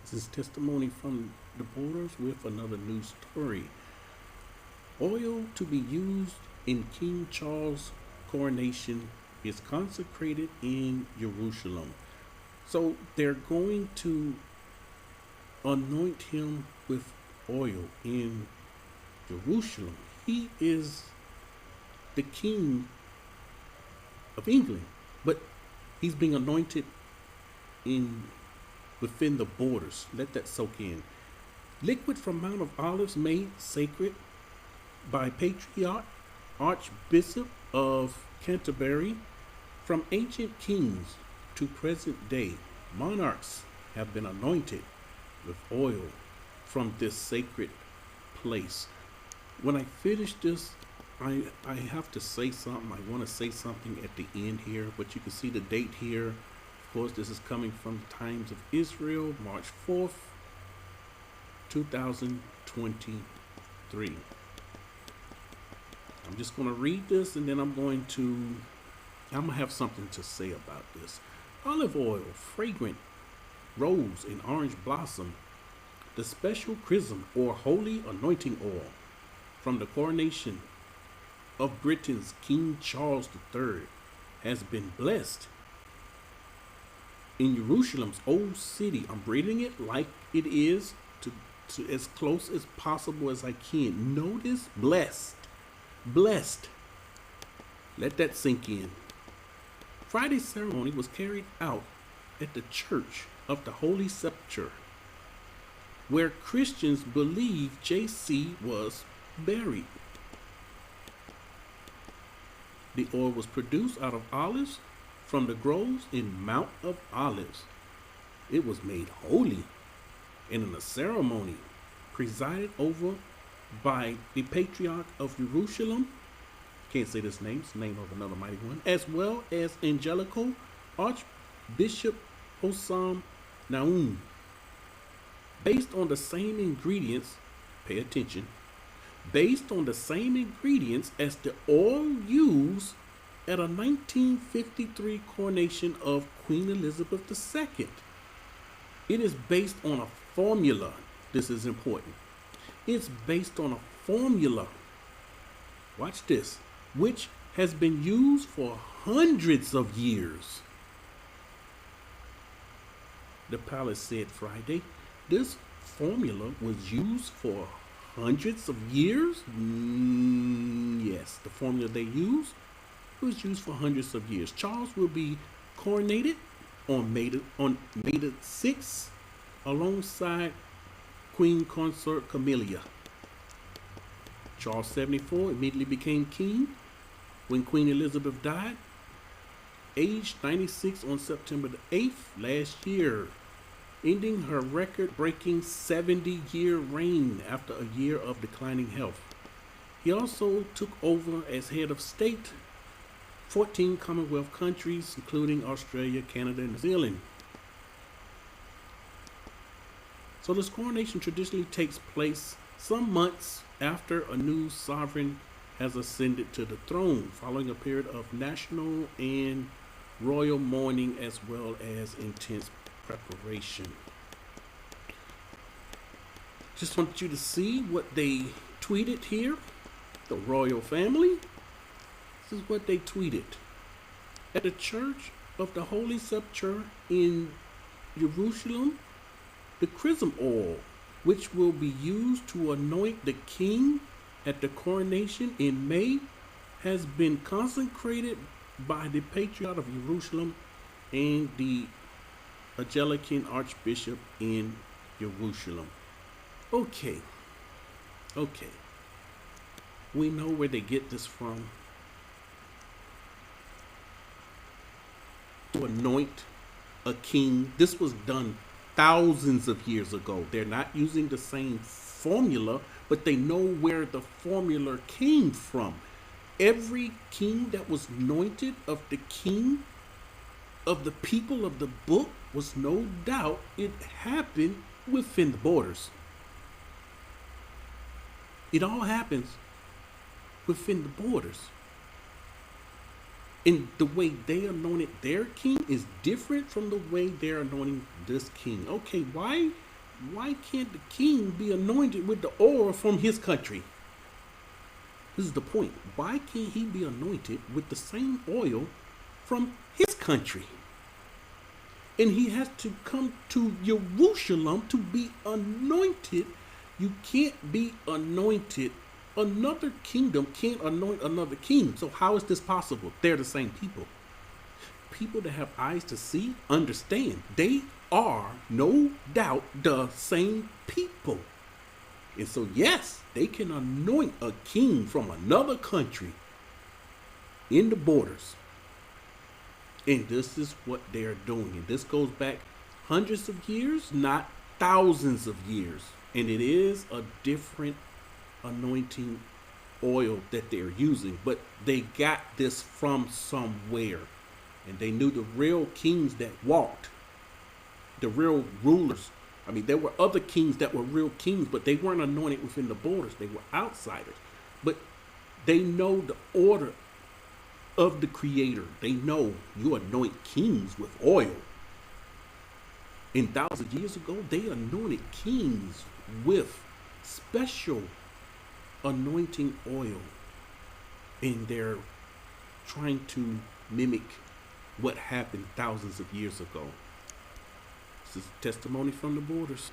This is testimony from the borders with another news story. Oil to be used in King Charles' coronation is consecrated in Jerusalem. So they're going to anoint him with oil in Jerusalem. He is the king of England, but he's being anointed in within the borders. Let that soak in. Liquid from Mount of Olives made sacred by Patriarch Archbishop of Canterbury. From ancient kings to present day, monarchs have been anointed with oil from this sacred place. When I finish this, I have to say something. I want to say something at the end here, but you can see the date here. Of course, this is coming from the Times of Israel, March 4th, 2023. I'm just going to read this, and then I'm going to have something to say about this. Olive oil, fragrant rose and orange blossom, the special chrism or holy anointing oil from the coronation of Britain's King Charles III has been blessed in Jerusalem's old city. I'm reading it like it is to as close as possible as I can. Notice blessed. Blessed. Let that sink in. Friday's ceremony was carried out at the Church of the Holy Sepulchre, where Christians believe JC was buried. The oil was produced out of olives from the groves in Mount of Olives. It was made holy and in a ceremony presided over by the Patriarch of Jerusalem, can't say this name, it's the name of another mighty one, as well as Angelical Archbishop Hossam Naum. Based on the same ingredients, pay attention, based on the same ingredients as the oil used at a 1953 coronation of Queen Elizabeth II. It is based on a formula. This is important. It's based on a formula. Watch this, which has been used for hundreds of years. The palace said Friday, this formula was used for hundreds of years? Yes, the formula they used was used for hundreds of years. Charles will be coronated on May the 6th alongside Queen Consort Camilla. Charles 74 immediately became king when Queen Elizabeth died, aged 96 on September the 8th last year, ending her record-breaking 70-year reign after a year of declining health. He also took over as head of state 14 Commonwealth countries, including Australia, Canada, and New Zealand. So this coronation traditionally takes place some months after a new sovereign has ascended to the throne, following a period of national and royal mourning as well as intense preparation. Just want you to see what they tweeted here. The royal family. This is what they tweeted. At the Church of the Holy Sepulchre in Jerusalem, the chrism oil, which will be used to anoint the king at the coronation in May, has been consecrated by the Patriarch of Jerusalem and the Angelican Archbishop in Jerusalem. Okay. We know where they get this from. To anoint a king. This was done thousands of years ago. They're not using the same formula, but they know where the formula came from. Every king that was anointed of the king of the people of the book was no doubt it happened within the borders. It all happens within the borders. And the way they anointed their king is different from the way they're anointing this king. Okay, why why can't the king be anointed with the oil from his country? This is the point. Why can't he be anointed with the same oil from his country? And he has to come to Jerusalem to be anointed. You can't be anointed. Another kingdom can't anoint another king. So how is this possible? They're the same people. People that have eyes to see understand. They are no doubt the same people. And so yes, they can anoint a king from another country in the borders. And this is what they're doing. And this goes back hundreds of years, not thousands of years. And it is a different anointing oil that they're using. But they got this from somewhere. And they knew the real kings that walked, the real rulers. I mean, there were other kings that were real kings, but they weren't anointed within the borders. They were outsiders. But they know the order of the Creator. They know you anoint kings with oil. And thousands of years ago, they anointed kings with special anointing oil. And they're trying to mimic what happened thousands of years ago. This is testimony from the borders.